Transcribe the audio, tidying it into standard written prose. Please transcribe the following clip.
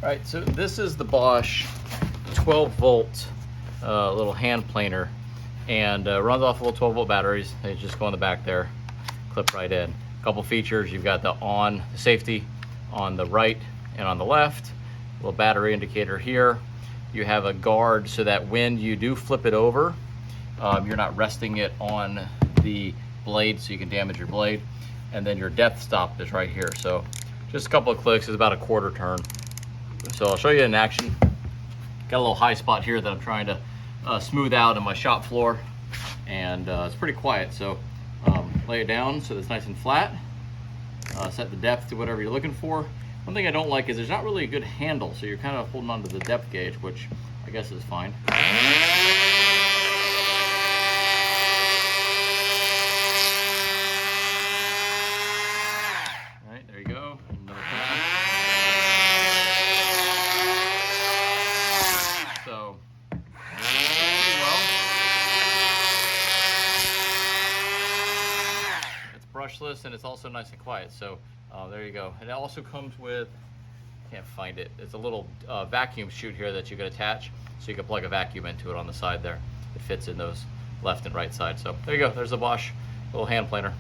All right, so this is the Bosch 12-volt little hand planer, and runs off of little 12-volt batteries. They just go in the back there, clip right in. A couple features: you've got the safety on the right and on the left, little battery indicator here. You have a guard so that when you do flip it over, you're not resting it on the blade so you can damage your blade. And then your depth stop is right here. So just a couple of clicks is about a quarter turn. So I'll show you in action. Got a little high spot here that I'm trying to smooth out on my shop floor, and it's pretty quiet. So lay it down so that it's nice and flat. Set the depth to whatever you're looking for. One thing I don't like is there's not really a good handle, so you're kind of holding on to the depth gauge, which I guess is fine. All right, there you go. Another pass. So, well, it's brushless and it's also nice and quiet. So there you go. And it also comes with, can't find it, it's a little vacuum chute here that you can attach, so you can plug a vacuum into it on the side there. It fits in those left and right side. So there you go. There's the Bosch little hand planer.